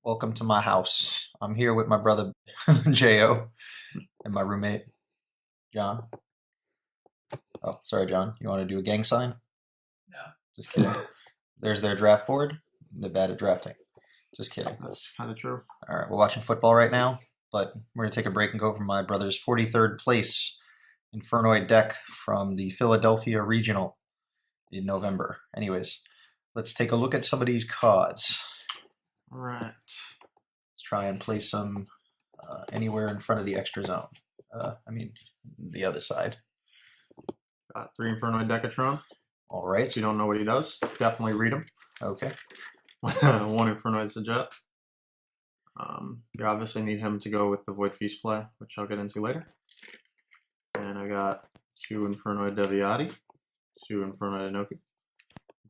Welcome to my house. I'm here with my brother Jo and my roommate John. Oh, sorry, John. You want to do a gang sign? No. Just kidding. There's their draft board. They're bad at drafting. Just kidding. That's kind of true. All right, we're watching football right now, but we're gonna take a break and go over my brother's 43rd place Infernoid deck from the Philadelphia Regional in November. Anyways, let's take a look at some of these cards. All right. Let's try and place some anywhere in front of the extra zone. I mean, the other side. Got 3 Infernoid Decatron. All right. If you don't know what he does, definitely read him. Okay. 1 Infernoid's a jet. You obviously need him to go with the Void Feast play, which I'll get into later. And I got 2 Infernoid Duality, 2 Infernoid Inoki.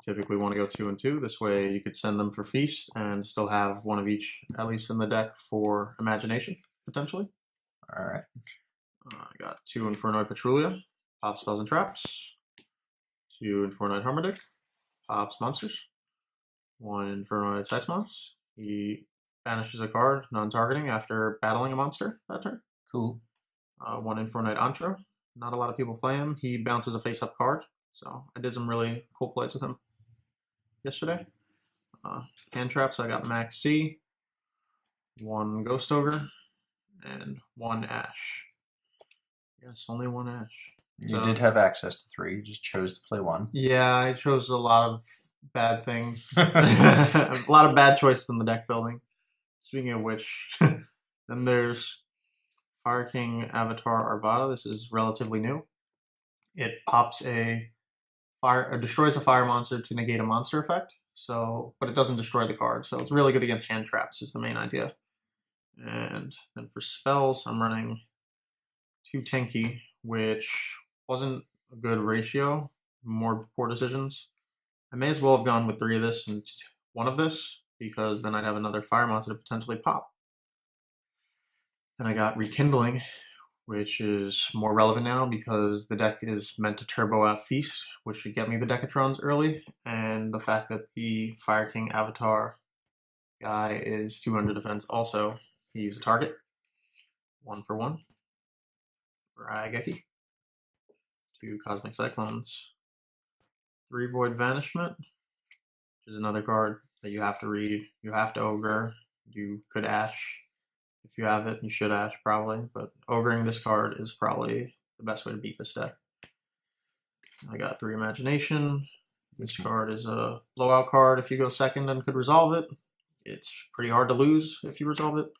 Typically want to go 2 and 2. This way you could send them for Feast and still have one of each, at least in the deck, for Imagination, potentially. All right. I got 2 Infernoid Patrulia, pop spells and traps. 2 Infernoid Harmodic, pops monsters. 1 Infernoid Seismos. He banishes a card, non-targeting, after battling a monster that turn. Cool. 1 Infernoid Antro. Not a lot of people play him. He bounces a face-up card, so I did some really cool plays with him yesterday. Hand traps, I got Max C, 1 Ghost Ogre, and 1 Ash. Yes, only 1 Ash. You did have access to 3. You just chose to play 1. Yeah, I chose a lot of bad things. A lot of bad choices in the deck building. Speaking of which, then there's Fire King Avatar Arvada. This is relatively new. It pops destroys a fire monster to negate a monster effect. So, but it doesn't destroy the card. So it's really good against hand traps is the main idea. And then for spells, I'm running 2 Tenki, which wasn't a good ratio. More poor decisions. I may as well have gone with 3 of this and 1 of this, because then I'd have another fire monster to potentially pop. Then I got Rekindling, which is more relevant now because the deck is meant to turbo out Feast, which should get me the Decatrons early, and the fact that the Fire King Avatar guy is 200 defense also, he's a target. 1 for 1. Raigeki. 2 Cosmic Cyclones. 3 Void Vanishment, which is another card that you have to read. You have to Ogre. You could Ash. If you have it, you should Ash probably, but Ogring this card is probably the best way to beat this deck. I got 3 Imagination. This card is a blowout card if you go second and could resolve it. It's pretty hard to lose if you resolve it.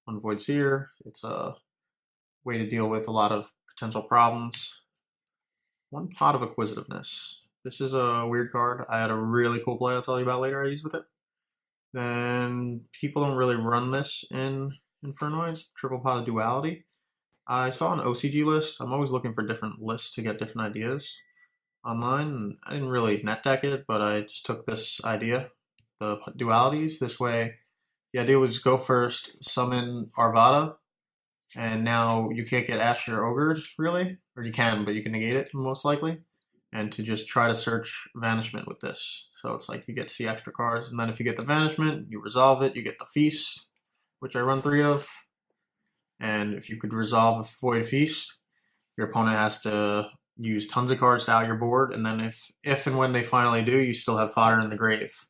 1 Void Seer. It's a way to deal with a lot of potential problems. 1 Pot of Acquisitiveness. This is a weird card. I had a really cool play I'll tell you about later I used with it. Then people don't really run this in Infernoids. Triple Pot of Duality. I saw an OCG list. I'm always looking for different lists to get different ideas online. I didn't really net deck it, but I just took this idea, the dualities. This way, the idea was go first, summon Arvada, and now you can't get Ash or Ogre, really. Or you can, but you can negate it, most likely. And to just try to search Vanishment with this. So it's like you get to see extra cards, and then if you get the Vanishment, you resolve it, you get the Feast, which I run 3 of. And if you could resolve a Void Feast, your opponent has to use tons of cards to out your board, and then if and when they finally do, you still have fodder in the grave.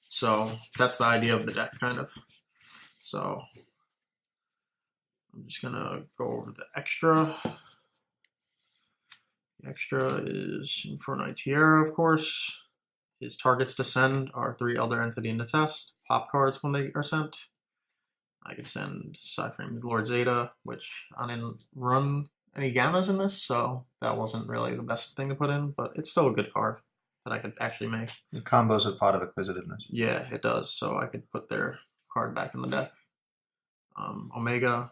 So that's the idea of the deck, kind of. So I'm just gonna go over the extra. The extra is Infernoid Tierra, of course. His targets to send are 3 Elder Entity in the test. Pop cards when they are sent. I could send Cyframe's Lord Zeta, which I didn't run any Gammas in this, so that wasn't really the best thing to put in, but it's still a good card that I could actually make. It combos with Pot of Acquisitiveness. Yeah, it does, so I could put their card back in the deck. Omega,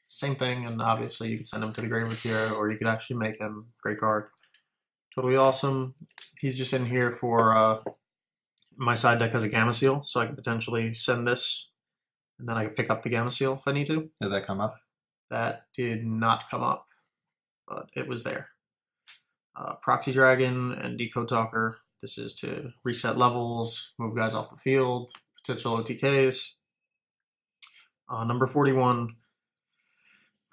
same thing, and obviously you could send him to the grave with here, or you could actually make him. Great card. Totally awesome. He's just in here for my side deck has a Gamma Seal, so I could potentially send this, and then I could pick up the Gamma Seal if I need to. Did that come up? That did not come up, but it was there. Proxy Dragon and Decode Talker. This is to reset levels, move guys off the field, potential OTKs. Number 41,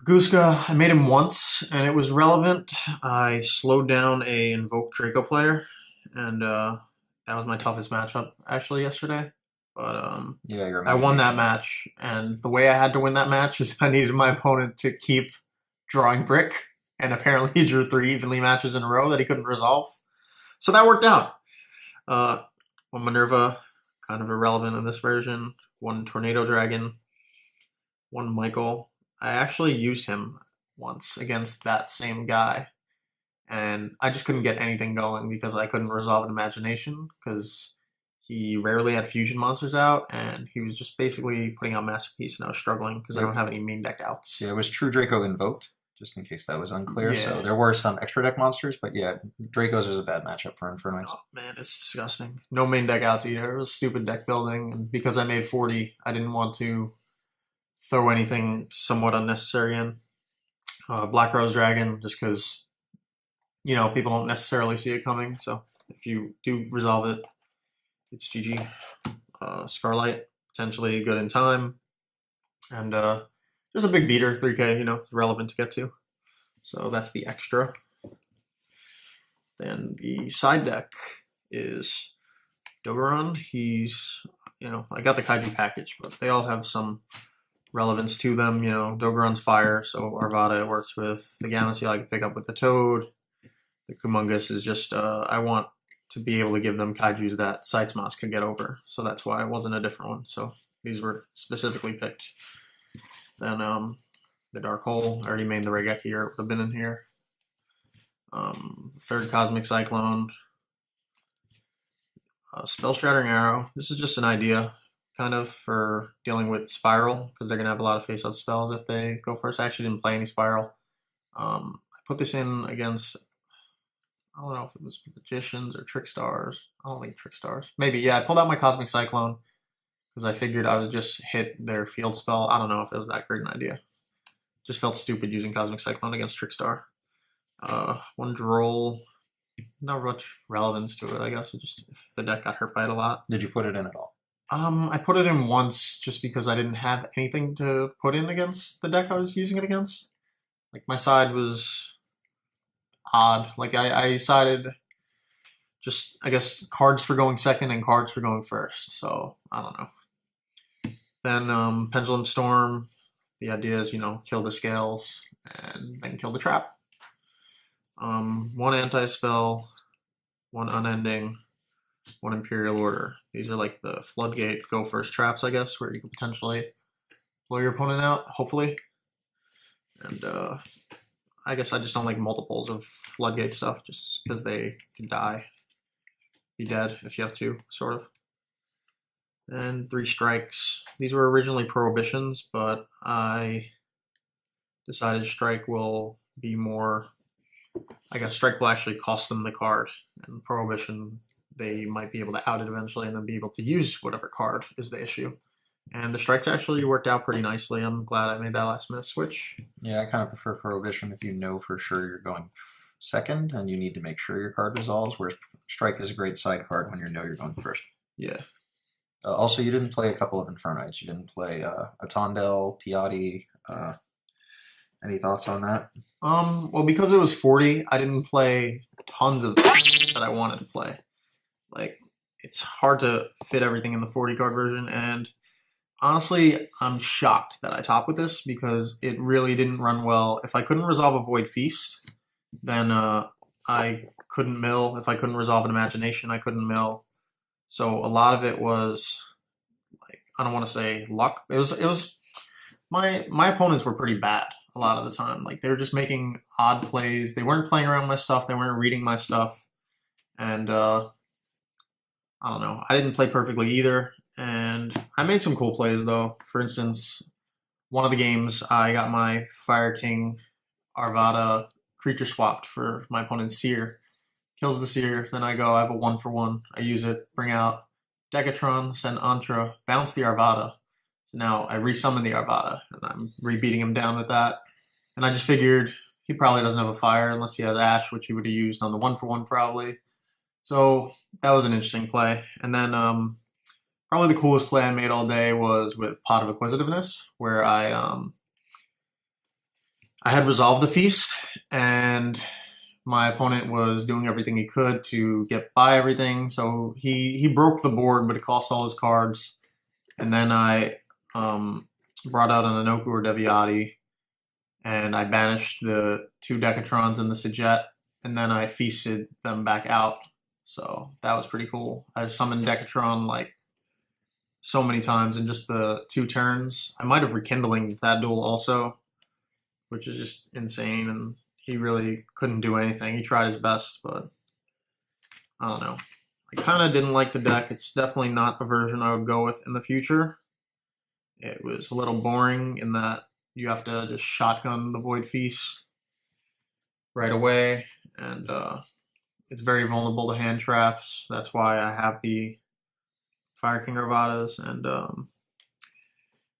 Guska. I made him once, and it was relevant. I slowed down a Invoke Draco player, and that was my toughest matchup actually yesterday. But Yeah, your I won that imagination. match, and the way I had to win that match is I needed my opponent to keep drawing brick, and apparently he drew 3 evenly matches in a row that he couldn't resolve. So that worked out. One Minerva, kind of irrelevant in this version. One Tornado Dragon. One Michael. I actually used him once against that same guy, and I just couldn't get anything going because I couldn't resolve an imagination because he rarely had fusion monsters out, and he was just basically putting out Masterpiece, and I was struggling because I don't have any main deck outs. Yeah, it was True Draco invoked, just in case that was unclear. Yeah. So there were some extra deck monsters, but yeah, Draco's is a bad matchup for Infernoids. Oh man, it's disgusting. No main deck outs either. It was stupid deck building, and because I made 40, I didn't want to throw anything somewhat unnecessary in. Black Rose Dragon, just because people don't necessarily see it coming. So if you do resolve it, it's GG. Scarlight, potentially good in time, and just a big beater, 3K. Relevant to get to. So that's the extra. Then the side deck is Dogoran. He's, I got the Kaiju package, but they all have some relevance to them. Dogoran's fire, so Arvada works with. The Gamma Seal I can pick up with the Toad. The Kumungus is just, I want to be able to give them Kaijus that Sitesmas could get over, so that's why it wasn't a different one. So these were specifically picked. Then the Dark Hole, I already made the Regeki, or it would have been in here. Third Cosmic Cyclone. Spell Shattering Arrow. This is just an idea, kind of, for dealing with Spiral, because they're going to have a lot of face-up spells if they go first. I actually didn't play any Spiral. I put this in against, I don't know if it was Magicians or Trickstars. I don't think Trickstars. Maybe, yeah, I pulled out my Cosmic Cyclone, because I figured I would just hit their field spell. I don't know if it was that great an idea. Just felt stupid using Cosmic Cyclone against Trickstar. One Droll. Not much relevance to it, I guess. It just, if the deck got hurt by it a lot. Did you put it in at all? I put it in once just because I didn't have anything to put in against the deck I was using it against. Like, my side was odd. Like, I decided just, I guess, cards for going second and cards for going first. So, I don't know. Then Pendulum Storm. The idea is, kill the scales and then kill the trap. One anti-spell, one unending, one Imperial Order. These are like the floodgate go first traps, I guess, where you can potentially blow your opponent out, hopefully. And I guess I just don't like multiples of floodgate stuff, just because they can die, be dead if you have to, sort of. And 3 strikes. These were originally prohibitions, but I decided strike will be more. I guess strike will actually cost them the card, and prohibition they might be able to out it eventually and then be able to use whatever card is the issue. And the strikes actually worked out pretty nicely. I'm glad I made that last minute switch. Yeah, I kind of prefer prohibition if you know for sure you're going second and you need to make sure your card resolves, whereas strike is a great side card when you know you're going first. Yeah. Also, you didn't play a couple of Infernoids. You didn't play Atondel, Piatti. Any thoughts on that? Well, because it was 40, I didn't play tons of that I wanted to play. Like, it's hard to fit everything in the 40 card version, and honestly, I'm shocked that I top with this because it really didn't run well. If I couldn't resolve a Void Feast, then I couldn't mill. If I couldn't resolve an Imagination, I couldn't mill. So a lot of it was, like, I don't want to say luck. It was my opponents were pretty bad a lot of the time. Like, they were just making odd plays. They weren't playing around my stuff. They weren't reading my stuff. And I don't know. I didn't play perfectly either. And I made some cool plays, though. For instance, one of the games, I got my Fire King Arvada creature swapped for my opponent's Seer. Kills the Seer. Then I go, I have a 1-for-1. I use it, bring out Degatron, send Antra, bounce the Arvada. So now I resummon the Arvada, and I'm rebeating him down with that. And I just figured he probably doesn't have a fire unless he has Ash, which he would have used on the 1-for-1 probably. So that was an interesting play. And then probably the coolest play I made all day was with Pot of Acquisitiveness, where I had resolved the feast, and my opponent was doing everything he could to get by everything. So he broke the board, but it cost all his cards. And then I brought out an Anoku or Deviati, and I banished the 2 Decatrons and the Sajet, and then I feasted them back out. So that was pretty cool. I summoned Decatron like so many times in just the 2 turns. I might have Rekindling that duel also, which is just insane, and he really couldn't do anything. He tried his best, but I don't know. I kind of didn't like the deck. It's definitely not a version I would go with in the future. It was a little boring in that you have to just shotgun the Void Feast right away, and it's very vulnerable to hand traps. That's why I have the Fire King Arvadas, and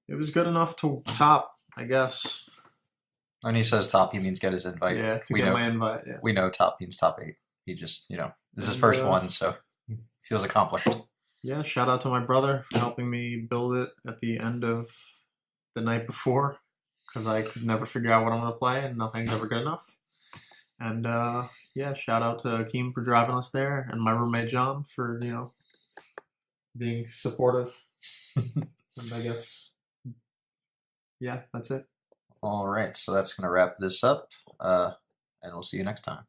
it was good enough to top, I guess. When he says top, he means get his invite. Yeah, to get my invite. Yeah. We know top means top 8. He just, this is his first one, so he feels accomplished. Yeah, shout out to my brother for helping me build it at the end of the night before, because I could never figure out what I'm going to play, and nothing's ever good enough. And yeah, shout out to Akeem for driving us there, and my roommate John for being supportive. And I guess, yeah, that's it. All right, so that's going to wrap this up, and we'll see you next time.